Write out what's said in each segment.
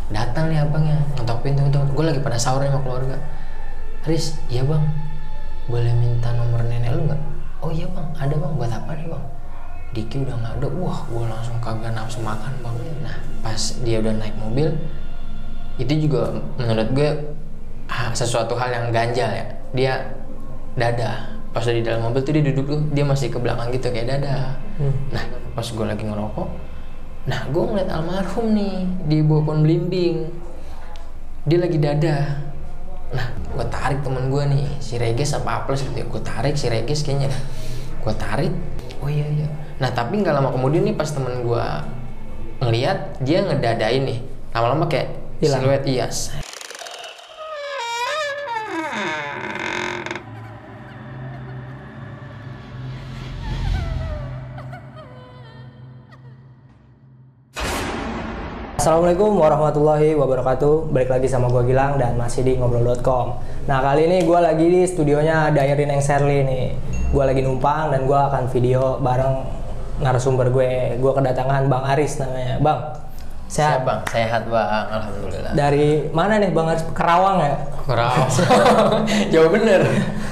Datang nih abangnya, ngetok pintu, gue lagi pada sahur sama keluarga. Riz, iya bang, boleh minta nomor nenek lu nggak? Oh iya bang, ada bang, buat apa nih bang? Diki udah nggak ada, wah gue langsung kagak nafsu makan bang. Nah pas dia udah naik mobil, itu juga menurut gue sesuatu hal yang ganjal ya. Dia dadah, pas udah di dalam mobil tuh dia duduk tuh, dia masih ke belakang gitu kayak dadah. Nah pas gue lagi ngerokok, nah gue ngeliat almarhum nih di bawah pohon belimbing, dia lagi dadah. Nah gue tarik temen gue nih, si Regis apa Aples gitu ya, gue tarik si Regis kayaknya, gue tarik, oh iya. Nah tapi nggak lama kemudian nih pas temen gue ngeliat dia ngedadain nih, lama-lama kayak hilang. siluet Iyas. Assalamualaikum warahmatullahi wabarakatuh. Balik lagi sama gue Gilang dan masih di ngobrol.com. Nah kali ini gue lagi di studionya Dairin Eng Serli nih. Gue lagi numpang dan gue akan video bareng narasumber gue. Gue kedatangan Bang Aris namanya. Bang, sehat? Bang, sehat bang, alhamdulillah. Dari mana nih Bang Aris? Kerawang ya? Kerawang. Jauh bener.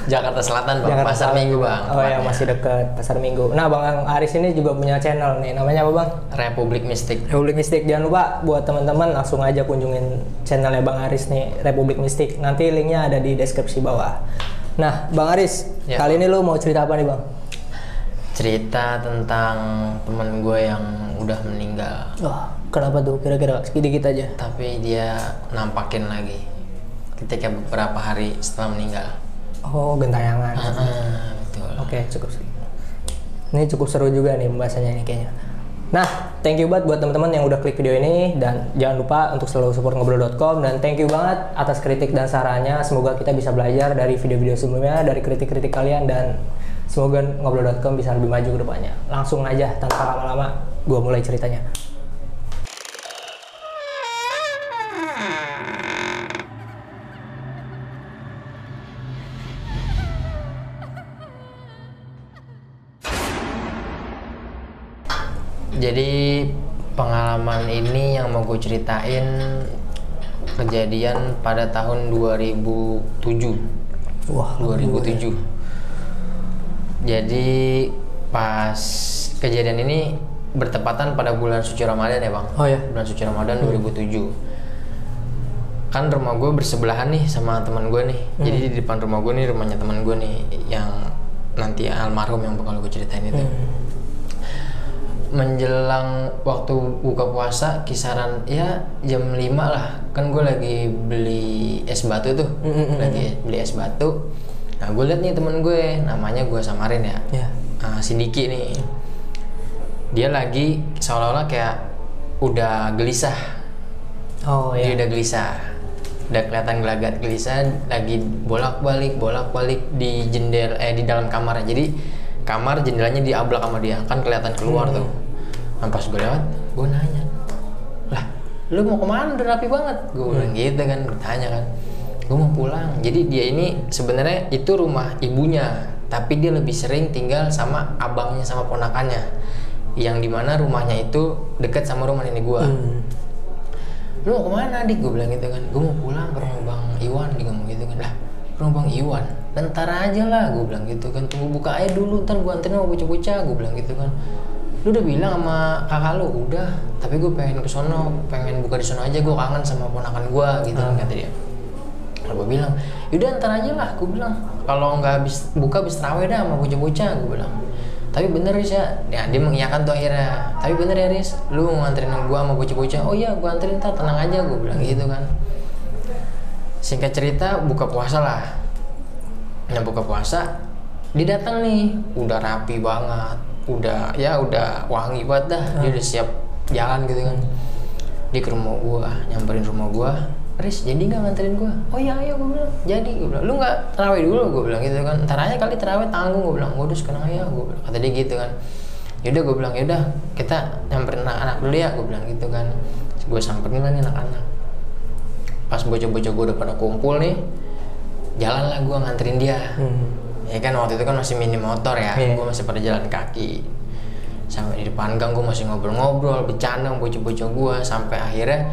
Jakarta Selatan bang, Jakarta Pasar Selatan. Minggu bang. Oh ya, masih deket Pasar Minggu. Nah Bang Aris ini juga punya channel nih. Namanya apa Bang? Republik Mistik. Republik Mistik. Jangan lupa buat teman-teman langsung aja kunjungin channelnya Bang Aris nih, Republik Mistik. Nanti linknya ada di deskripsi bawah. Nah Bang Aris, Ya. kali ini lu mau cerita apa nih Bang? Cerita tentang teman gue yang udah meninggal. Wah, kenapa tuh? Kira-kira sedikit aja. Tapi dia nampakin lagi ketika beberapa hari setelah meninggal. Oh, gentayangan. Betul. Oke, cukup. Ini cukup seru juga nih pembahasannya ini kayaknya. Nah, thank you banget buat teman-teman yang udah klik video ini, dan jangan lupa untuk selalu support ngobrol.com, dan thank you banget atas kritik dan sarannya. Semoga kita bisa belajar dari video-video sebelumnya, dari kritik-kritik kalian, dan semoga ngobrol.com bisa lebih maju ke depannya. Langsung aja tanpa lama-lama gua mulai ceritanya. Jadi pengalaman ini yang mau gue ceritain kejadian pada tahun 2007. Wah, 2007. Jadi pas kejadian ini bertepatan pada bulan suci Ramadan ya bang. Oh ya. Bulan suci Ramadan 2007. Kan rumah gue bersebelahan nih sama teman gue nih. Jadi di depan rumah gue nih rumahnya teman gue nih yang nanti almarhum yang bakal gue ceritain itu. Menjelang waktu buka puasa kisaran ya jam 5 lah, kan gue lagi beli es batu tuh, lagi beli es batu. Nah gue liat nih temen gue, namanya gue samarin ya, si Diki nih. Dia lagi seolah-olah kayak udah gelisah. Oh ya. Dia udah gelisah, udah kelihatan gelagat gelisah, lagi bolak-balik di di dalam kamarnya. Jadi kamar jendelanya diablak sama dia, kan kelihatan keluar tuh. Nah, pas gue lewat, gue nanya, lah, lu mau kemana? Udah rapi banget. Gue bilang gitu kan, gue tanya kan, gue mau pulang. Jadi dia ini sebenarnya itu rumah ibunya, tapi dia lebih sering tinggal sama abangnya sama ponakannya, yang dimana rumahnya itu dekat sama rumah nenek gue. Lu mau kemana dik? Gue bilang gitu kan, gue mau pulang ke rumah Bang Iwan. Dia ngomong gitu kan, lah rumah Bang Iwan, ntar aja lah. Gue bilang gitu kan, tunggu buka aja dulu, ntar gue anterin sama bocah-bocah. Gue bilang gitu kan, lu udah bilang sama kakak lu? Udah, tapi gue pengen ke sono, pengen buka di sono aja, gue kangen sama ponakan gue gitu kan, kata dia. Lalu gue bilang, yaudah ntar aja lah. Gue bilang, kalau nggak habis buka habis terawih dah sama bocah-bocah. Gue bilang, tapi bener Riz ya, dia mengiyakan tuh akhirnya. Tapi bener ya Riz, lu nganterin gue sama bocah-bocah? Oh iya, gue anterin, ntar tenang aja. Gue bilang gitu kan. Singkat cerita, buka puasa lah. Nah buka puasa, dia datang nih, udah rapi banget, udah wangi banget dah. Dia udah siap jalan gitu kan. Dia ke rumah gua, nyamperin rumah gua. Riz, jadi nggak nganterin gua? Oh iya ayo, gua bilang. Jadi gua bilang, lu nggak terawih dulu? Gua bilang gitu kan. Ntar aja kali terawih tanggung. Gua bilang, udah sekarang aja. Gua bilang, kata dia gitu kan. Yaudah gua bilang, yaudah kita nyamperin anak-anak dulu ya. Gua bilang gitu kan. Gua samperin lah nih anak-anak. Pas bocah-bocah gua udah pada kumpul nih, jalan lah gua nganterin dia. Ya kan waktu itu kan masih mini motor ya, gue masih pada jalan kaki. Sampai di depan gang gue masih ngobrol-ngobrol, bercanda sama bocah-bocah gue. Sampai akhirnya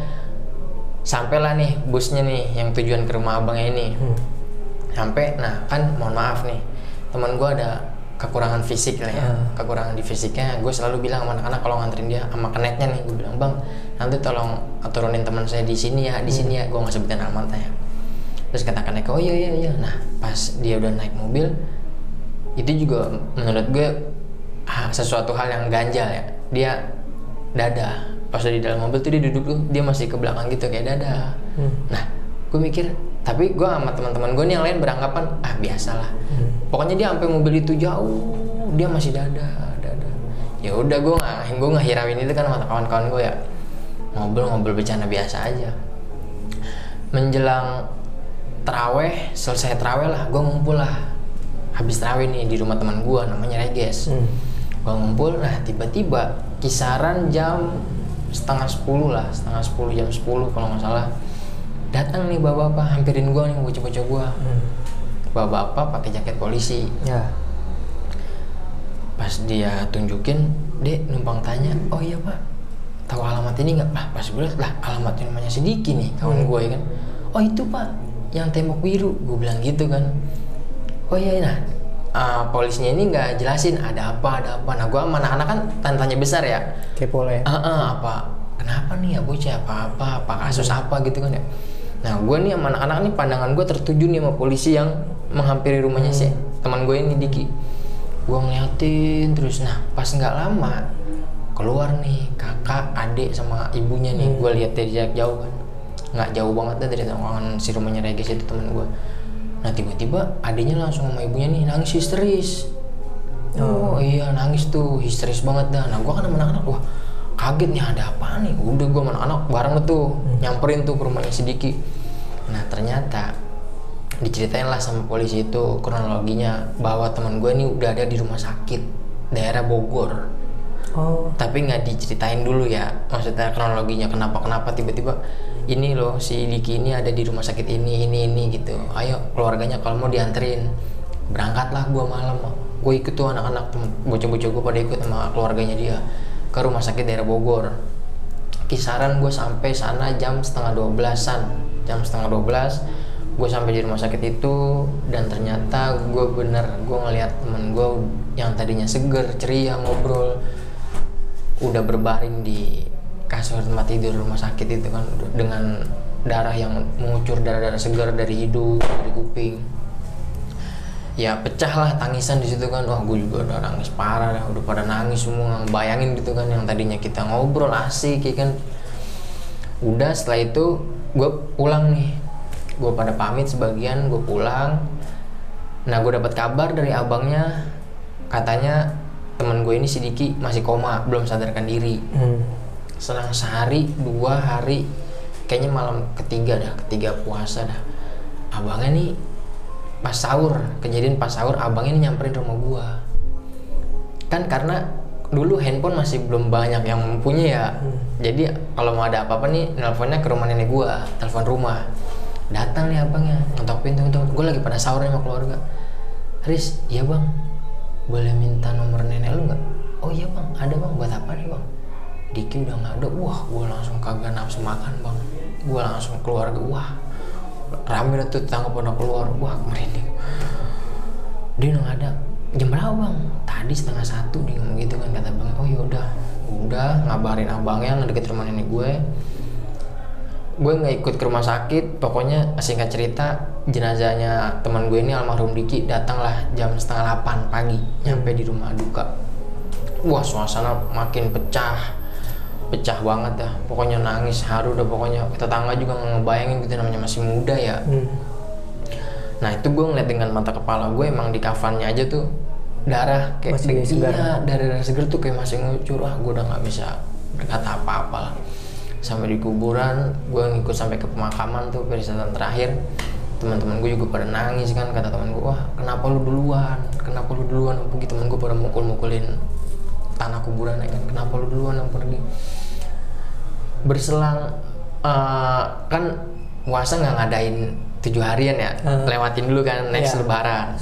Sampailah nih busnya nih yang tujuan ke rumah abangnya ini. Sampai, nah kan mohon maaf nih, teman gue ada kekurangan fisik lah ya, kekurangan di fisiknya. Gue selalu bilang sama anak-anak kalau nganterin dia sama keneknya nih, gue bilang, bang nanti tolong turunin teman saya di sini ya, di sini ya. Gue nggak sebutin alamatnya ya. Terus kata kenek, oh iya. Nah pas dia udah naik mobil, itu juga menurut gue sesuatu hal yang ganjal ya. Dia dada, pas udah di dalam mobil tuh dia duduk tuh, dia masih ke belakang gitu kayak dada. Nah gue mikir, tapi gue sama teman-teman gue nih yang lain beranggapan biasalah. Pokoknya dia sampai mobil itu jauh, dia masih dada. Ya udah gue nggak hirauin itu kan sama kawan-kawan gue ya. Ngobrol bercanda biasa aja. Menjelang terawih, selesai terawih lah, gue ngumpul lah. Habis terawih nih di rumah teman gue namanya Reges. Gue ngumpul, nah tiba-tiba kisaran jam setengah 10 lah, jam 10 kalau nggak salah. Datang nih bapak-bapak hampirin gue nih, bocah-bocah gue. Bapak-bapak pakai jaket polisi. Ya. Pas dia tunjukin, dek numpang tanya, oh iya pak, tahu alamat ini nggak? Pas gue liat lah alamatnya namanya si Diki nih, kawan gue ya kan. Oh itu pak, yang tembok biru, gue bilang gitu kan. Oh iya, nah polisinya ini nggak jelasin ada apa. Nah gue sama anak-anak kan tanya besar ya. Kepo lah ya. Apa? Kenapa nih ya bocah? Apa kasus apa gitu kan ya? Nah gue nih sama anak-anak nih pandangan gue tertuju nih sama polisi yang menghampiri rumahnya si teman gue ini Diki. Gue ngeliatin terus, nah pas nggak lama keluar nih kakak, adik sama ibunya nih. Gue lihat dari jarak jauh kan, nggak jauh banget dah dari tongkongan si rumahnya Reges itu teman gue. Nah tiba-tiba adiknya langsung sama ibunya nih nangis histeris. Oh iya nangis tuh histeris banget dah. Nah gue kan sama anak-anak, wah kaget nih ada apa nih. Udah gue sama anak-anak bareng tuh nyamperin tuh ke rumahnya si Diki. Nah ternyata diceritain lah sama polisi itu kronologinya bahwa teman gue ini udah ada di rumah sakit daerah Bogor. Tapi nggak diceritain dulu ya, maksudnya kronologinya kenapa tiba-tiba ini loh si Diki ini ada di rumah sakit ini gitu. Ayo keluarganya kalau mau dianterin, berangkatlah gue malam. Gue ikut tuh anak-anak bocah-bocah gue pada ikut sama keluarganya dia ke rumah sakit daerah Bogor. Kisaran gue sampai sana jam setengah 12-an. Gue sampai di rumah sakit itu dan ternyata gue ngeliat temen gue yang tadinya seger, ceria, ngobrol, udah berbaring di kasur tempat tidur rumah sakit itu kan dengan darah yang mengucur, darah segar dari hidung, dari kuping. Ya pecah lah tangisan di situ kan. Wah gue juga udah nangis parah dah, udah pada nangis semua, bayangin gitu kan yang tadinya kita ngobrol asik ya kan. Udah setelah itu gue pulang nih, gue pada pamit sebagian, gue pulang. Nah gue dapat kabar dari abangnya, katanya teman gue ini si Diki masih koma, belum sadarkan diri. Selang sehari, 2 hari, kayaknya malam ketiga puasa dah, abangnya nih pas sahur, kejadian pas sahur abangnya ini nyamperin rumah gua. Kan karena dulu handphone masih belum banyak yang mempunyai ya. Jadi kalau mau ada apa-apa nih nelponnya ke rumah nenek gua, telepon rumah. Datang nih abangnya, ngetok pintu. Gua lagi pada sahur sama keluarga. Riz, iya bang, boleh minta nomor nenek lu nggak? Oh iya bang, ada bang, buat apa nih bang? Diki udah nggak ada. Wah gua langsung kagak nafsu makan bang. Gua langsung keluarga, wah rame tuh tetangga pada keluar, wah merinding. Dia udah nggak ada. Jam berapa bang? Tadi 12:30 dia ngomong gitu kan, kata abangnya. Oh yaudah, udah ngabarin abangnya ngedeket rumah nenek gue nggak ikut ke rumah sakit. Pokoknya singkat cerita, jenazahnya teman gue ini almarhum Diki datanglah jam 7:30 pagi, nyampe di rumah duka. Wah suasana makin pecah banget dah, pokoknya nangis haru dah, pokoknya tetangga juga ngebayangin gitu, namanya masih muda ya. Nah itu gue ngeliat dengan mata kepala gue, emang di kafannya aja tuh darah kayak darah seger tuh kayak masih ngucur. Gue udah nggak bisa berkata apa-apa lah. Sampai di kuburan, gue ngikut sampai ke pemakaman tuh, perisatan terakhir. Teman-teman gue juga pada nangis kan, kata teman gue, wah kenapa lu duluan pergi. Teman gue pada mukul-mukulin tanah kuburan ya kan, kenapa lu duluan yang pergi. Berselang kan puasa nggak ngadain 7 harian ya, lewatin dulu kan next lebaran.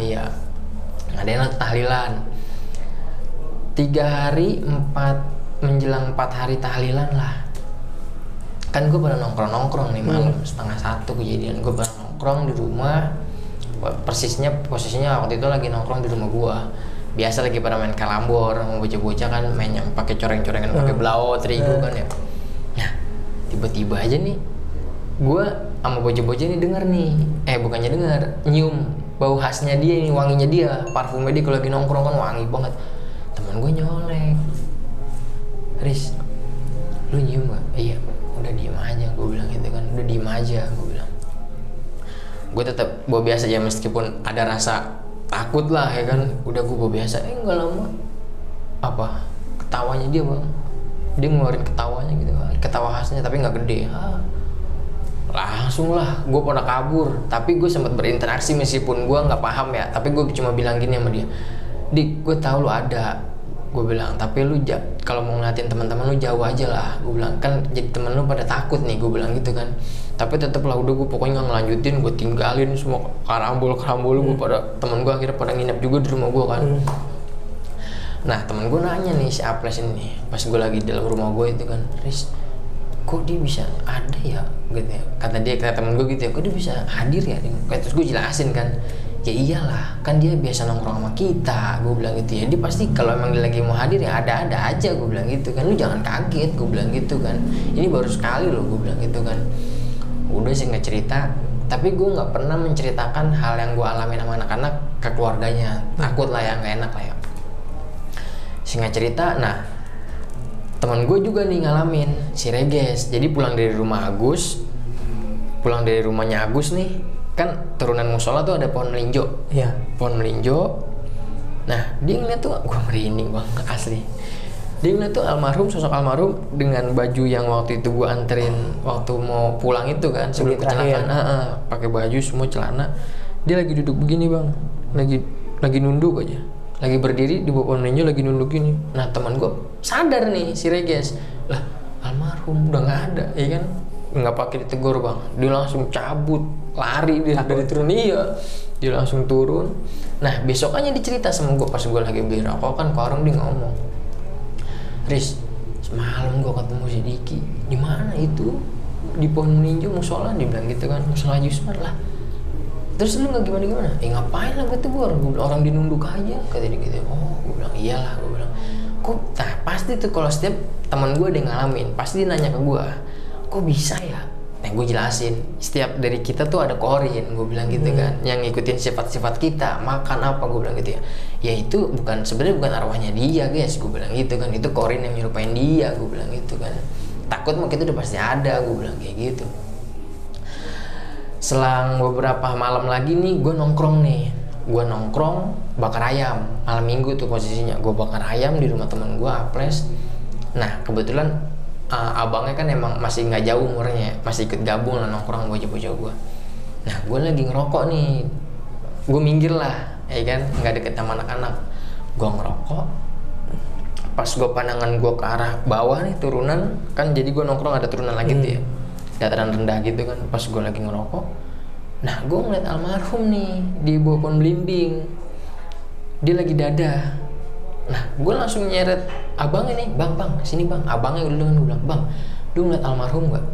Iya, ngadain tahlilan 3 hari 4 menjelang 4 hari tahlilan lah, kan gue pada nongkrong nih malam 12:30 kejadian, gue pada nongkrong di rumah. Posisinya waktu itu lagi nongkrong di rumah gue, biasa lagi pada main kalambor sama bocah-bocah kan, main yang pakai coreng-corengan pakai belau terigu kan ya. Nah tiba-tiba aja nih gue sama bocah-bocah ini denger nih, bukannya denger, nyium bau khasnya dia ini, wanginya dia, parfumnya dia kalau lagi nongkrong kan wangi banget. Teman gue nyolek, Riz, lu nyium gak? Iya, udah diem aja, gue bilang gitu kan, udah diem aja, gue bilang. Gue tetap bawa biasa aja meskipun ada rasa takut lah ya kan, udah gue bawa biasa. Nggak lama, apa? Ketawanya dia bang, dia ngeluarin ketawanya gitu, ketawa khasnya tapi nggak gede. Langsung lah gue pada kabur, tapi gue sempat berinteraksi meskipun gue nggak paham ya, tapi gue cuma bilang gini sama dia, Dik, gue tahu lu ada, gue bilang, tapi lu kalau mau ngeliatin teman-teman lu jauh aja lah, gue bilang, kan jadi temen lu pada takut nih, gue bilang gitu kan, tapi tetep lah udah gue pokoknya ngelanjutin, gue tinggalin semua karambol gue pada temen gue akhirnya pada nginep juga di rumah gue kan. Nah temen gue nanya nih si Aples ini, pas gue lagi di dalam rumah gue itu kan, Riz, kok dia bisa ada ya gitu ya, kata temen gue gitu ya, kok dia bisa hadir ya, terus gue jelasin kan, ya iyalah kan dia biasa nongkrong sama kita, gue bilang gitu ya, dia pasti kalau emang dia lagi mau hadir ya ada aja, gue bilang gitu kan, lu jangan kaget, gue bilang gitu kan, ini baru sekali loh, gue bilang gitu kan. Udah sih nggak cerita, tapi gue nggak pernah menceritakan hal yang gue alami sama anak-anak ke keluarganya, takut lah ya, nggak enak lah ya. Singkat cerita, nah teman gue juga nih ngalamin si Reges. Jadi pulang dari rumahnya Agus nih, kan turunan musola tuh ada pohon melinjo. Iya. Pohon melinjo. Nah dia ngeliat tuh, gue merinding bang asli. Dia ngeliat tuh sosok almarhum dengan baju yang waktu itu gue anterin waktu mau pulang itu kan, sebelum kecelakaan. Pakai baju semua, celana. Dia lagi duduk begini bang, lagi nunduk aja. Lagi berdiri di bawah pohon melinjo lagi nunduk gini. Nah teman gue sadar nih si Reges, lah almarhum udah nggak ada, ya kan, nggak pakai ditegur bang, dia langsung cabut lari dari turun, iya dia langsung turun. Nah besokannya dicerita sama gue pas gue lagi beli rokok kan ke warung, dia ngomong, Riz, semalam gue ketemu si Diki, di mana itu, di pohon melinjo musola, dia bilang gitu kan, musola Jusmar lah. Terus lu nggak gimana? Ngapain lah gue tegur? Gue bilang orang dinunduk aja, kata dia gitu. Oh, gue bilang iyalah, gue bilang. Kok, nah pasti tuh kalau setiap teman gue ada yang ngalamin, pasti dia nanya ke gue, kok bisa ya? Nah gue jelasin, setiap dari kita tuh ada korin, gue bilang gitu kan, yang ngikutin sifat-sifat kita, makan apa, gue bilang gitu ya. Ya itu sebenarnya bukan arwahnya dia guys, gue bilang gitu kan, itu korin yang nyerupain dia, gue bilang gitu kan. Takut mungkin itu udah pasti ada, gue bilang kayak gitu. Selang beberapa malam lagi nih, gue nongkrong bakar ayam, malam minggu tuh posisinya, gue bakar ayam di rumah temen gue, Aples. Nah kebetulan abangnya kan emang masih nggak jauh umurnya, masih ikut gabung lah nongkrong bocah-bocah gue. Nah gue lagi ngerokok nih, gue minggir lah, ya kan, nggak deket sama anak-anak. Gue ngerokok, pas gue pandangan gue ke arah bawah nih turunan, kan jadi gue nongkrong ada turunan lagi tuh ya, dataran rendah gitu kan. Pas gue lagi ngerokok, nah gue ngeliat almarhum nih di bawah pohon belimbing, dia lagi dadah. Nah gue langsung nyeret abangnya nih, bang sini bang, abangnya udah dengan gue bilang, bang lu ngeliat almarhum gak?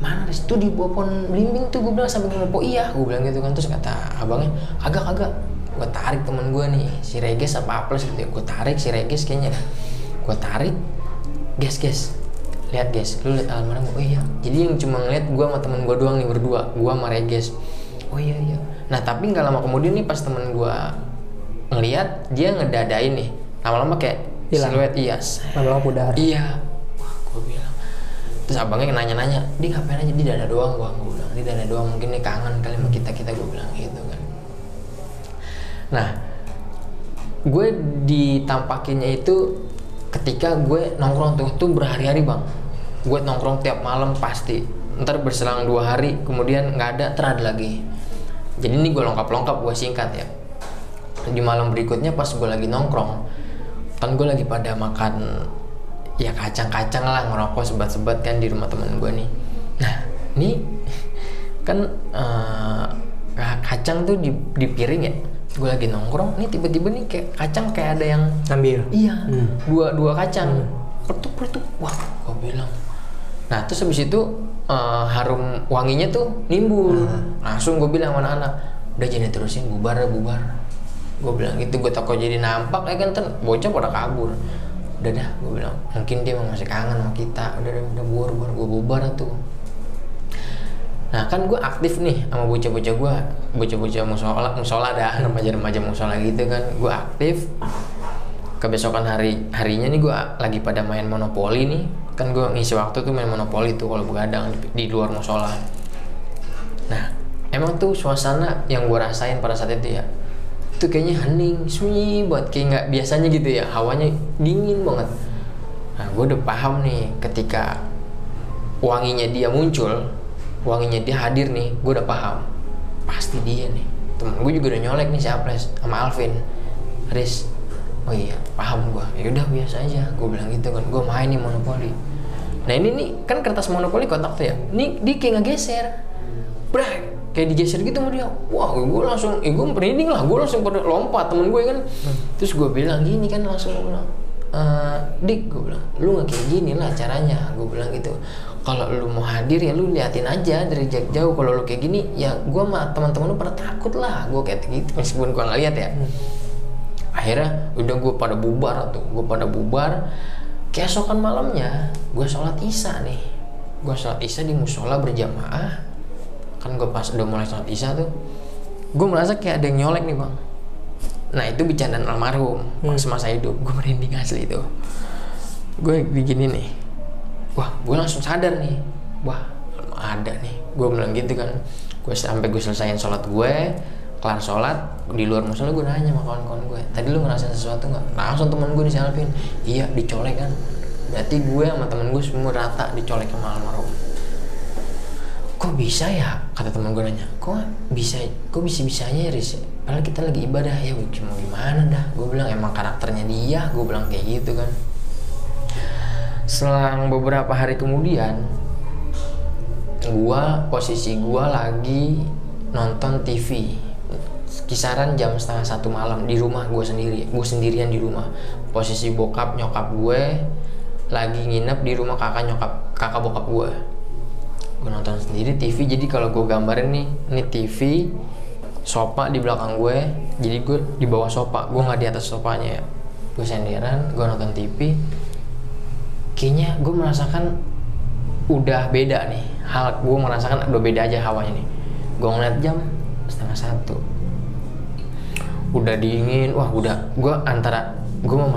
Mana Riz, tuh di bawah pohon belimbing tuh, gue bilang sambil ngelopo, iya gue bilang gitu kan. Terus kata abangnya, agak gue tarik temen gue nih, si Reges apa Aples gitu ya, gue tarik si Reges kayaknya, gue tarik, guys lihat guys, lu lihat almarhum? Oh iya. Jadi yang cuma ngeliat gue sama temen gue doang nih berdua, gue sama Reges. Oh iya. Nah tapi nggak lama kemudian nih pas temen gue ngeliat, dia ngedadain nih, lama-lama kayak siluet, iya. Lama-lama pudar. Iya. Wah gue bilang. Terus abangnya nanya-nanya, dia ngapain aja di dada doang, gue bilang. Di dada doang, mungkin dia kangen kali sama kita gue bilang gitu kan. Nah, gue ditampakinnya itu ketika gue nongkrong tuh berhari-hari bang. Gue nongkrong tiap malam pasti. Ntar berselang 2 hari kemudian nggak ada, terada lagi. Jadi ini gue lengkap gue singkat ya. Di malam berikutnya pas gue lagi nongkrong, kan gue lagi pada makan ya kacang-kacang lah, ngerokok sebat-sebat kan di rumah temen gue nih. Nah ini kan kacang tuh di piring ya. Gue lagi nongkrong, nih tiba-tiba nih kayak kacang kayak ada yang ambil. Iya, dua kacang. Pertuk. Wah, gue bilang, Nah terus habis itu harum wanginya tuh nimbul. Langsung gue bilang sama anak-anak, udah jangan terusin, bubar. Gue bilang gitu, gue takut jadi nampak ya kan, bocah pada kabur. Udah dah, gue bilang, mungkin dia masih kangen sama kita. Udah bubar, gue bubar tuh. Nah kan gue aktif nih sama bocah-bocah gue, bocah-bocah musola dah, remaja-remaja musola gitu kan. Gue aktif. Kebesokan harinya nih gue lagi pada main monopoli nih. Kan gue ngisi waktu tuh main monopoli tuh kalau begadang di luar musola. Nah emang tuh suasana yang gue rasain pada saat itu ya, itu kayaknya hening, sunyi buat kayak nggak biasanya gitu ya, hawanya dingin banget. Nah gue udah paham nih ketika wanginya dia muncul, wanginya dia hadir nih, gue udah paham pasti dia nih. Temen gue juga udah nyolek nih si Aples sama Alvin, Riz, oh iya paham gue, yaudah biasa aja, gue bilang gitu kan. Gue main nih monopoli. Nah ini nih kan kertas monopoli kotak tuh ya, ini dia kayak ngegeser, kayak digeser gitu sama dia. Wah gue langsung, gue merinding lah, gue langsung pada lompat temen gue kan. Terus gue bilang gini kan, langsung gue bilang, Dik, gue bilang, lu nggak kayak gini lah caranya, gue bilang gitu. Kalau lu mau hadir ya lu liatin aja dari jauh. Kalau lu kayak gini ya gue sama teman-teman lu pada takut lah, gue kayak gitu meskipun gue nggak lihat ya. Akhirnya udah gue pada bubar. Keesokan malamnya gue sholat isya nih, gue sholat isya di musola berjamaah. Kan gue pas udah mulai sholat isya tuh, gue merasa kayak ada yang nyolek nih bang. Nah itu bercandaan almarhum semasa hidup, gue merinding asli itu. Gue begini nih, wah gue langsung sadar nih, wah ada nih, gue bilang gitu kan. Gue sampai gue selesaiin sholat gue, kelar sholat di luar musola, gue nanya sama kawan-kawan gue, tadi lu ngerasain sesuatu nggak? Langsung temen gue nih si Alvin, iya dicolek kan. Berarti gue sama temen gue semua rata dicolek sama almarhum. Kok bisa ya, kata teman gue nanya, kok bisa-bisanya ya Riz, padahal kita lagi ibadah. Ya cuma gimana dah, gue bilang emang karakternya dia, gue bilang kayak gitu kan. Selang beberapa hari kemudian, posisi gue lagi nonton TV kisaran jam 12:30 malam di rumah gue sendirian di rumah. Posisi bokap nyokap gue lagi nginep di rumah kakak bokap gue nonton sendiri TV. Jadi kalau gue gambarin nih, ini TV, sofa di belakang gue, jadi gue di bawah sofa, gue nggak di atas sofanya ya. Gue senderan, gue nonton TV. Kayaknya gue merasakan udah beda nih, gue merasakan udah beda aja hawanya nih. Gue ngeliat jam 12:30, udah dingin. Wah udah, gue antara gue mau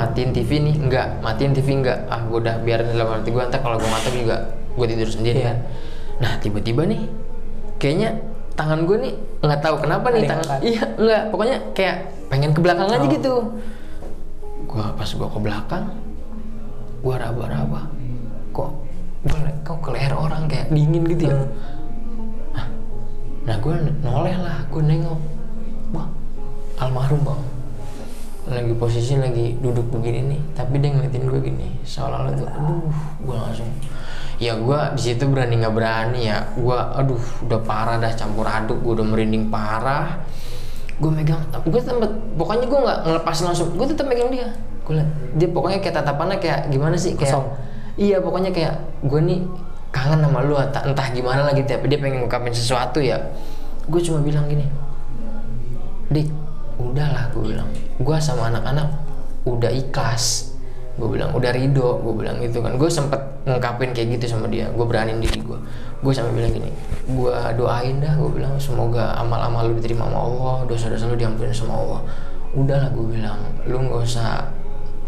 matiin TV nih, matiin TV enggak, gue udah biarin dalam hati gue, ntar kalau gue mati juga gue tidur sendiri kan. Nah tiba-tiba nih kayaknya tangan gue nih nggak tahu kenapa nih pokoknya kayak pengen ke belakang aja gitu. Pas gue ke belakang, gue raba-raba, kok ke leher orang kayak dingin gitu ya. Nah gue noleh lah, gue nengok, wah almarhum bang, lagi posisi lagi duduk begini nih, tapi dia ngeliatin gue gini, seolah-olah tuh, gue langsung, ya gue di situ berani nggak berani ya, gue udah parah dah, campur aduk, gue udah merinding parah. Gue megang, gue pokoknya gue nggak ngelepasin langsung, gue tetap megang dia. Gue liat dia pokoknya kayak tatapannya kayak gimana sih, kayak kosong. Iya pokoknya kayak gue nih kangen sama lu, entah gimana lagi, tapi dia pengen ngungkapin sesuatu ya. Gue cuma bilang gini, Dik, udahlah, gue bilang, gue sama anak-anak udah ikhlas, gue bilang udah ridho, gue bilang gitu kan. Gue sempet ngungkapin kayak gitu sama dia, gue beraniin diri gue sampai bilang gini, gue doain dah, gue bilang semoga amal-amal lu diterima sama Allah, dosa-dosa lu diampuni sama Allah. Udahlah, gue bilang, lu nggak usah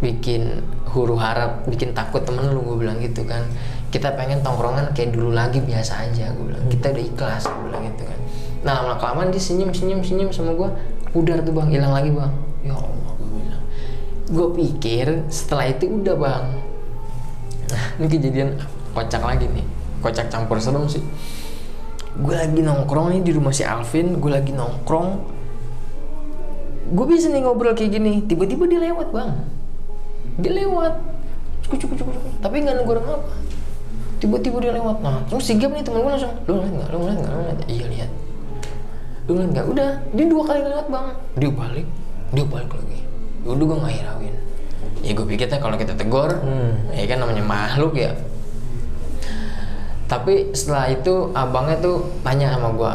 bikin huru harap, bikin takut temen lu, gue bilang gitu kan. Kita pengen tongkrongan kayak dulu lagi, biasa aja, gue bilang. Kita udah ikhlas, gue bilang gitu kan. Nah lama kelamaan dia senyum sama gue, pudar tuh bang, hilang lagi bang. Ya Allah, gue bilang. Gue pikir setelah itu udah bang. Nah ini kejadian kocak lagi nih, kocak campur serem sih. Gue lagi nongkrong nih di rumah si Alvin, gue lagi nongkrong. Gue bisa nih ngobrol kayak gini, tiba-tiba dia lewat bang. Dia lewat, cukup. Tapi nggak nunggu apa. Tiba-tiba dia lewat. Nah, terus sigap nih temen gue langsung, lu ngeliat nggak? Iya lihat. Lu ngeliat nggak? Udah, dia 2 kali lewat bang. Dia balik lagi. Udah gue nggak hirauin. Ya gue pikirnya kalau kita tegur, ya kan namanya makhluk ya. Tapi setelah itu abangnya tuh tanya sama gue,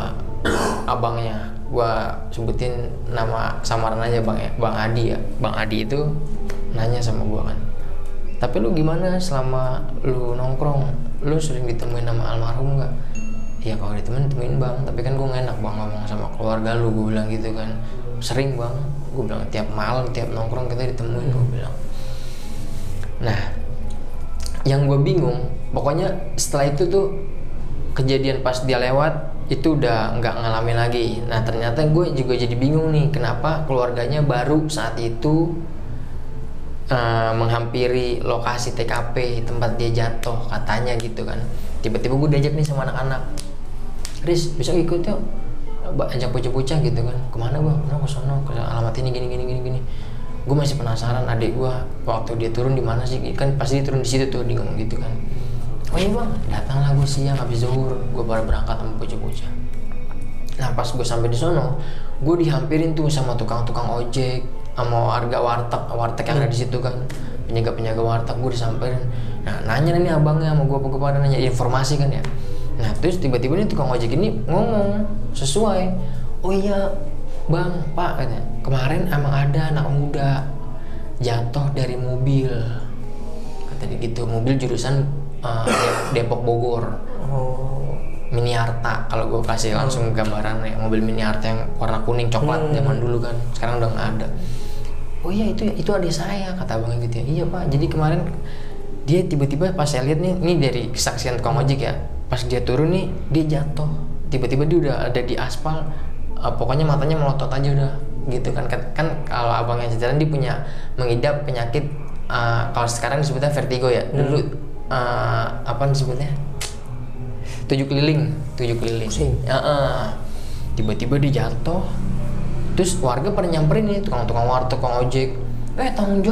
abangnya gue sebutin nama samaran aja bang ya, Bang Adi ya. Bang Adi itu nanya sama gue kan, tapi lu gimana selama lu nongkrong, lu sering ditemuin sama almarhum nggak? Ya kalau ditemuin bang, tapi kan gue gak enak bang ngomong sama keluarga lu, gue bilang gitu kan. Sering bang, gue bilang tiap malam tiap nongkrong kita ditemuin, gue bilang. Nah yang gue bingung, pokoknya setelah itu tuh kejadian pas dia lewat itu udah nggak ngalamin lagi. Nah ternyata gue juga jadi bingung nih, kenapa keluarganya baru saat itu menghampiri lokasi TKP tempat dia jatuh katanya gitu kan. Tiba-tiba gue diajak nih sama anak-anak, Riz besok ikut yuk, ajak bocah-bocah gitu kan. Kemana bang? Nah ke sono, ke alamat ini gini. Gue masih penasaran adik gue waktu dia turun di mana sih, kan pasti dia turun di situ tuh, dia ngomong gitu kan. Oh iya bang, datanglah gue siang habis zuhur, gue baru berangkat sama bocah-bocah. Nah pas gue sampai di sono, gue dihampirin tuh sama tukang-tukang ojek, sama warga warteg yang ada di situ kan, penjaga warteg. Gue disamperin. Nah nanya nih abangnya sama gue pada nanya informasi kan ya. Nah terus tiba-tiba nih tukang ojek ini ngomong sesuai, oh iya bang, pak katanya, kemarin emang ada anak muda jatuh dari mobil, katanya gitu, mobil jurusan Depok Bogor, Miniarta. Kalau gue kasih langsung gambaran ya, mobil Miniarta yang warna kuning coklat zaman dulu kan, sekarang udah nggak ada. Oh iya itu adik saya, kata abangnya gitu ya. Iya pak, jadi kemarin dia tiba-tiba pas saya lihat nih, ini dari kesaksian tukang ojek ya, pas dia turun nih dia jatuh, tiba-tiba dia udah ada di aspal. Pokoknya matanya melotot aja udah gitu kan kalau abangnya ceritain dia punya mengidap penyakit kalau sekarang disebutnya vertigo ya, dulu apa disebutnya tujuh keliling. Tiba-tiba dia jatuh, terus warga pada nyamperin nih tukang warteg, tukang ojek, tanggung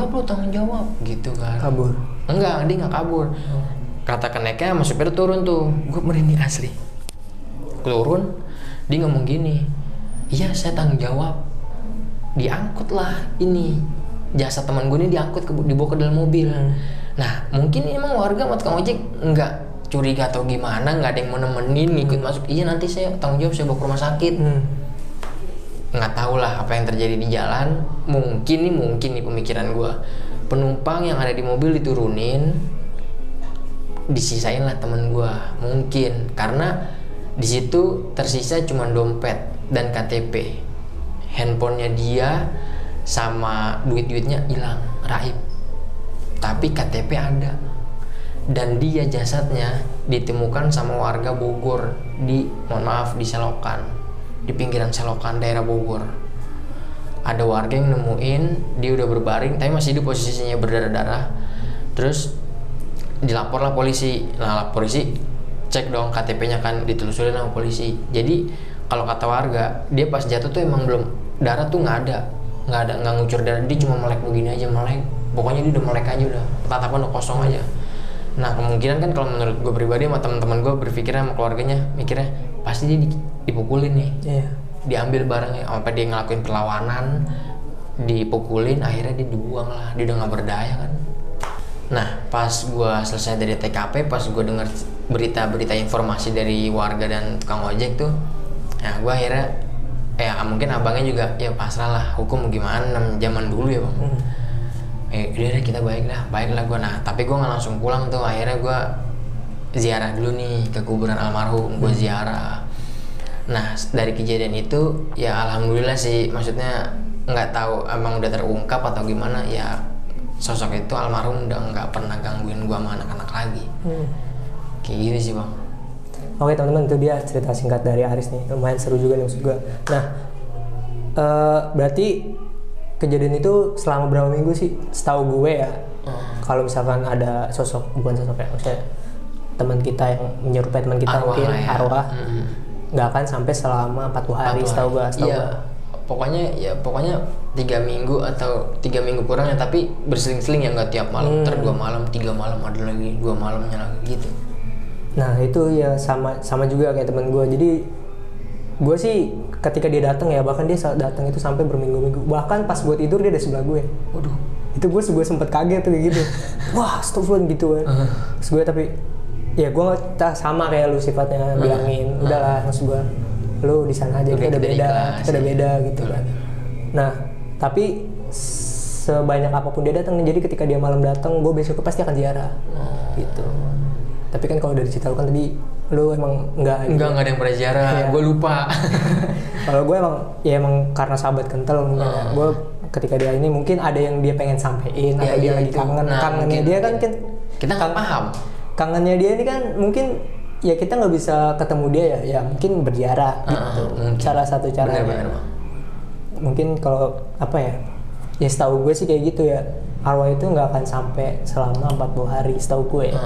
jawab gitu kan. Kabur? Enggak, dia nggak kabur. Kata keneknya sama supir turun tuh, gue merinding asli. Turun, dia ngomong gini, iya saya tanggung jawab, diangkut lah ini jasa teman gue ini, diangkut dibawa ke dalam mobil. Nah mungkin emang warga sama tukang ojek nggak curiga atau gimana, nggak ada yang mau nemenin ngikut masuk. Iya nanti saya tanggung jawab, saya bawa ke rumah sakit. Nggak tahu lah apa yang terjadi di jalan. Mungkin nih pemikiran gue, penumpang yang ada di mobil diturunin, disisain lah temen gue mungkin, karena di situ tersisa cuma dompet dan KTP. Handphonenya dia sama duitnya hilang, raib. Tapi KTP ada. Dan dia jasadnya ditemukan sama warga Bogor di Selokan, di pinggiran Selokan daerah Bogor. Ada warga yang nemuin dia udah berbaring tapi masih hidup, posisinya berdarah-darah. Terus dilaporlah polisi. Nah polisi cek dong KTP-nya kan, ditelusurin sama polisi. Jadi kalau kata warga, dia pas jatuh tuh emang belum, darah tuh nggak ngucur darah, dia cuma melek begini aja, pokoknya dia udah melek aja, udah tatapan udah kosong aja. Nah kemungkinan kan kalau menurut gue pribadi sama teman-teman gue berpikirnya sama keluarganya, mikirnya pasti dia dipukulin nih, diambil barangnya, apa dia ngelakuin perlawanan, dipukulin, akhirnya dia dibuang lah, dia udah nggak berdaya kan. Nah pas gue selesai dari TKP, pas gue denger berita informasi dari warga dan tukang ojek tuh, nah gue akhirnya mungkin abangnya juga ya pasrah lah, hukum gimana zaman dulu ya bang. Udah kita baiklah gue. Nah tapi gue nggak langsung pulang tuh, akhirnya gue ziarah dulu nih ke kuburan almarhum, gue ziarah. Nah dari kejadian itu ya alhamdulillah sih, maksudnya nggak tahu emang udah terungkap atau gimana ya, sosok itu almarhum udah nggak pernah gangguin gue sama anak-anak lagi. Kayak gitu sih bang. Oke teman-teman, itu dia cerita singkat dari Aris nih, lumayan seru juga nih maksud gue. Nah berarti kejadian itu selama berapa minggu sih? Setahu gue ya, kalau misalkan ada bukan sosok ya, maksudnya teman kita yang menyerupai teman kita, mungkin arwah, nggak akan sampai selama 40 hari setahu gue. Iya, pokoknya 3 minggu atau 3 minggu kurang ya, tapi berseling-seling ya, nggak tiap malam, 2 malam, 3 malam, ada lagi 2 malamnya lagi gitu. Nah itu ya sama juga kayak teman gue. Jadi gue sih ketika dia datang ya, bahkan dia datang itu sampai berminggu-minggu, bahkan pas gue tidur dia ada sebelah gue. Waduh, itu gue sempet kaget tuh kayak gitu. Wah astagfirullah gitu kan. Terus gue tapi ya gue sama kayak lu sifatnya, bilangin udahlah, maksud gue lu di sana aja, kita udah beda, kita udah beda gitu kan. Nah tapi sebanyak apapun dia datang nih, jadi ketika dia malam datang, gue besok pasti akan ziarah gitu. Tapi kan kalau dari cerita lu kan tadi lu emang enggak ada yang pernah ziarah, gue lupa. Kalau gue emang karena sahabat kental mungkin ya. Gue ketika dia ini mungkin ada yang dia pengen sampein, atau dia lagi kangen, kangennya dia kan kita nggak paham. Kangennya dia ini kan mungkin ya kita nggak bisa ketemu dia ya mungkin berziarah gitu. Salah satu cara. Mungkin kalau apa ya setahu gue sih kayak gitu ya, arwah itu nggak akan sampai selama 40 hari setahu gue ya.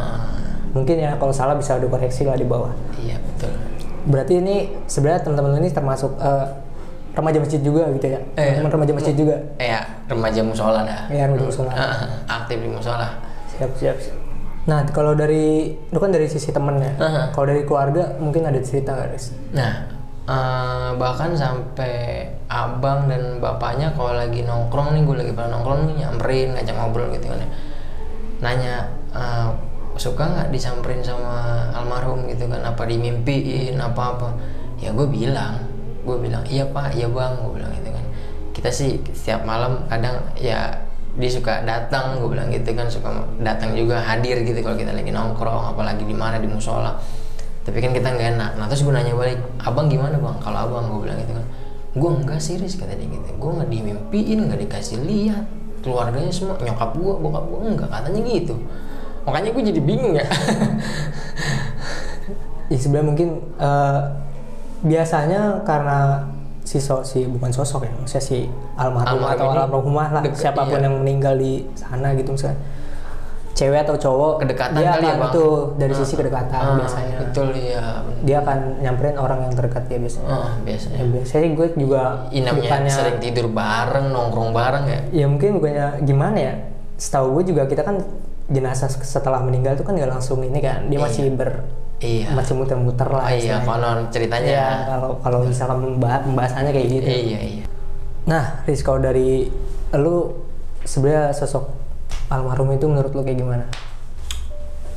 Mungkin ya kalau salah bisa dikoreksi lah di bawah. Iya betul. Berarti ini sebenarnya teman-teman ini termasuk remaja masjid juga gitu ya? Teman remaja masjid juga? Iya, remaja musola dah. Iya, remaja musola. Aktif di musola. Siap. Nah, kalau dari itu kan dari sisi temennya. Kalau dari keluarga mungkin ada cerita nggak, Riz? Nah, bahkan sampai abang dan bapaknya kalau lagi nongkrong nih, gue lagi pada nongkrong nih, nyamperin, ngajak ngobrol gitu kan ya. Nanya, suka nggak disamperin sama almarhum gitu kan, apa dimimpiin apa ya gue bilang iya pak, iya bang, gue bilang gitu kan. Kita sih setiap malam kadang ya dia suka datang, gue bilang gitu kan, suka datang juga, hadir gitu kalau kita lagi nongkrong, apalagi di mana di musola. Tapi kan kita nggak enak. Nah terus gue nanya balik, abang gimana bang? Kalau abang, gue bilang gitu kan, gue enggak serius kata dia gitu, gue nggak dimimpiin, nggak dikasih lihat, keluarganya semua, nyokap gue, bokap gue enggak, katanya gitu. Makanya gue jadi bingung ya. Ya sebenarnya mungkin biasanya karena bukan sosok ya, maksudnya si almarhum atau almarhumah lah, siapapun yang meninggal di sana gitu, misalnya cewek atau cowok, kedekatan dia kali akan ya bang. Itu dari sisi kedekatan biasanya. Betul ya. Dia akan nyamperin orang yang terdekat dia biasanya. Biasanya. Ya, biasanya gue juga bukannya sering tidur bareng, nongkrong bareng ya. Ya mungkin bukannya gimana ya. Setahu gue juga kita kan jenazah setelah meninggal tuh kan nggak langsung ini kan, dia masih masih muter-muter lah. Iya, konon ceritanya. Ya, kalau misalkan pembahasannya kayak gitu. Iya. Nah, Riz, kalau dari lu sebenarnya sosok almarhum itu menurut lu kayak gimana?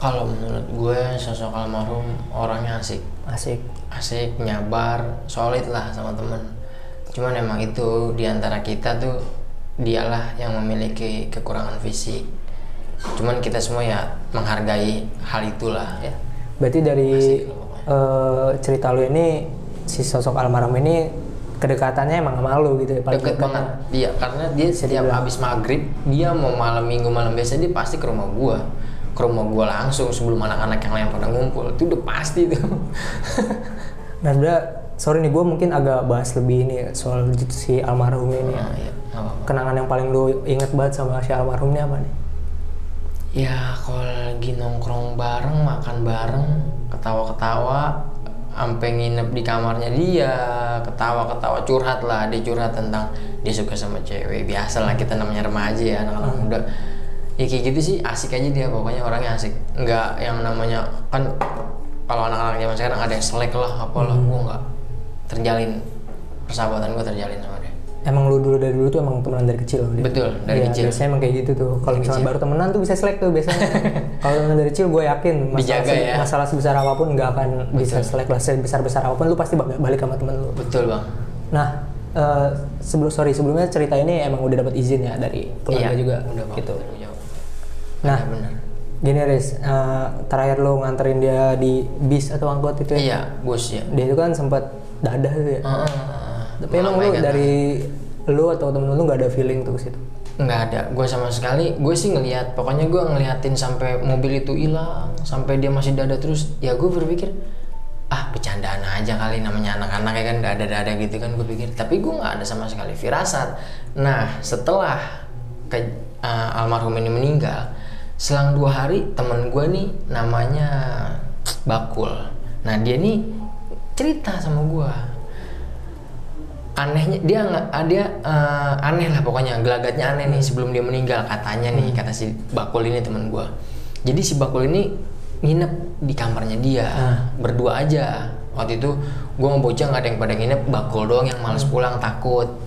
Kalau menurut gue sosok almarhum orangnya asik, nyabar, solid lah sama temen. Cuman emang itu diantara kita tuh dialah yang memiliki kekurangan fisik. Cuman kita semua ya menghargai hal itulah ya. Berarti dari cerita lu ini, si sosok almarhum ini kedekatannya emang sama lu gitu ya? Deket banget. Iya, karena dia setiap habis maghrib, dia mau malam minggu, malam biasa dia pasti ke rumah gua langsung sebelum anak-anak yang lain pada ngumpul. Itu udah pasti tuh. Nah sebenernya, sorry nih, gue mungkin agak bahas lebih ini soal si almarhum ini. Iya. Kenangan yang paling lu inget banget sama si almarhum ini apa nih? Ya kalau lagi nongkrong bareng, makan bareng, ketawa-ketawa, sampai nginep di kamarnya dia, ketawa-ketawa, curhat lah, dia curhat tentang dia suka sama cewek. Biasa lah, kita namanya remaja ya, anak-anak muda. Ya kayak gitu sih, asik aja dia, pokoknya orangnya asik. Nggak yang namanya, kan kalau anak-anak zaman sekarang ada yang selek lah, apalah, gue nggak terjalin, persahabatan gue terjalin sama dia. Emang lu dari dulu tuh emang temenan dari kecil? Betul, dari kecil. Biasanya emang kayak gitu tuh. Kalau misalnya baru temenan tuh bisa selek tuh biasanya. Kalau temenan dari kecil gue yakin masalah sebesar apapun nggak akan bisa selek lah. Sebesar apapun lu pasti balik sama temen lu. Betul bang. Nah sebelumnya cerita ini emang udah dapat izin ya dari keluarga juga udah gitu. Nah bener. Gini Riz, terakhir lu nganterin dia di bis atau angkot itu ya? Iya, bus ya. Dia itu kan sempat dadah tuh ya. Tapi emang lu dari lu atau temen lu nggak ada feeling tuh ke situ? Nggak ada, gue sama sekali. Gue sih ngelihat, pokoknya gue ngeliatin sampai mobil itu hilang, sampai dia masih dada terus. Ya gue berpikir, bercandaan aja kali, namanya anak-anak ya kan, dada gitu kan gue pikir. Tapi gue nggak ada sama sekali firasat. Nah setelah almarhum ini meninggal, selang 2 hari temen gue nih namanya Bakul. Nah dia nih cerita sama gue. Anehnya dia aneh lah pokoknya, gelagatnya aneh nih sebelum dia meninggal katanya nih, kata si Bakul ini temen gue. Jadi si Bakul ini nginep di kamarnya dia, berdua aja. Waktu itu gue mau bocah nggak ada yang pada nginep, Bakul doang yang malas pulang takut.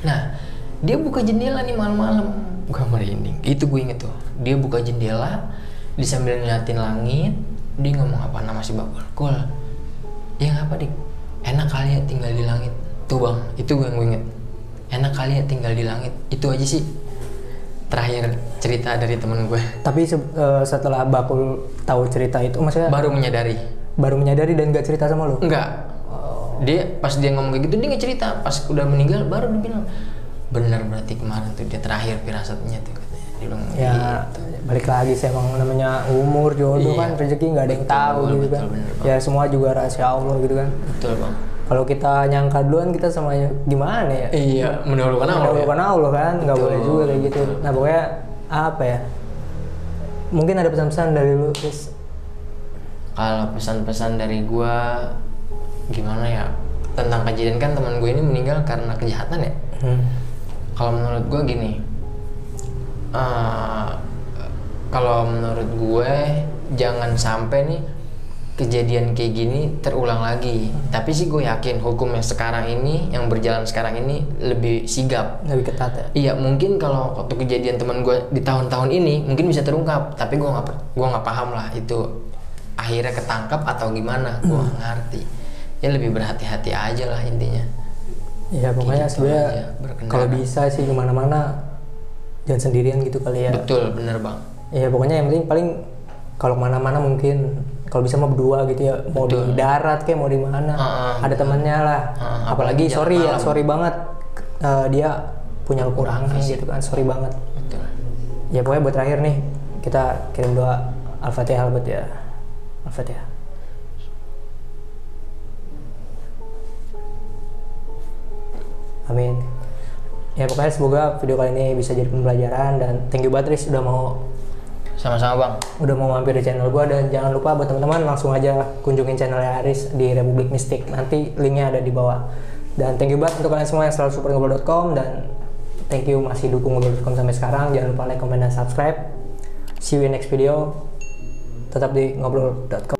Nah dia buka jendela nih malam-malam, gue merinding. Itu gue inget tuh, dia buka jendela, dia sambil ngeliatin langit, Dia ngomong apa, nama si Bakul, Kul, ya ngapa dik, enak kali ya tinggal di langit. Tuh bang, itu gue yang gue inget, enak kali ya tinggal di langit. Itu aja sih terakhir cerita dari temen gue. Tapi setelah Bakul tahu cerita itu, maksudnya Baru menyadari. Dan gak cerita sama lu? Enggak. Dia pas dia ngomong kayak gitu dia nggak cerita. Pas udah meninggal baru dia bilang, bener berarti kemarin tuh dia terakhir firasatnya tuh katanya. Dia bilang Ya gitu. balik lagi sih, emang namanya umur, jodoh Iya. kan, rezeki nggak ada yang tahu gitu betul, kan. bener, Bang. Ya semua juga rahasia Allah gitu kan. Betul bang. Kalau kita nyangka duluan, kita sama gimana ya? Iya, mendahulukan Allah. Mendahulukan Allah kan, nggak Betul, boleh juga kayak gitu. betul. Nah pokoknya apa ya? Mungkin ada pesan-pesan dari lu, Chris. Kalau pesan-pesan dari gua gimana ya, tentang kejadian kan teman gue ini meninggal karena kejahatan ya. Kalau menurut gue gini, kalau menurut gue jangan sampai nih kejadian kayak gini terulang lagi. Tapi sih gue yakin hukum yang sekarang ini, yang berjalan sekarang ini lebih sigap, Lebih ketat ya. Iya, mungkin kalau waktu kejadian teman gue di tahun-tahun ini mungkin bisa terungkap, tapi gue nggak paham lah itu akhirnya ketangkap atau gimana, gue nggak ngerti. Ya lebih berhati-hati aja lah intinya. Ya pokoknya Gitu sebenarnya aja, berkendara. kalau bisa sih kemana-mana jangan sendirian gitu kali ya. Betul, bener bang. Ya pokoknya yang penting paling kalau kemana-mana mungkin kalau bisa mau berdua gitu ya, mau di darat kayak mau di mana, ada temannya lah. Apalagi apalagi jalan malam. sorry banget dia punya kekurangan gitu kan, sorry banget. Betul. Ya pokoknya buat terakhir nih kita kirim doa Al-Fatihah buat ya. Al-Fatihah. Amin. Ya pokoknya semoga video kali ini bisa jadi pembelajaran, dan thank you banget Riz udah mau Sama-sama bang. mampir di channel gua. Dan jangan lupa buat teman-teman langsung aja kunjungin channelnya Aris di Republik Mistik, nanti linknya ada di bawah. Dan thank you banget untuk kalian semua yang selalu support ngobrol.com, dan thank you masih dukung ngobrol.com sampai sekarang. Jangan lupa like, comment, dan subscribe. See you in next video. Tetap di ngobrol.com.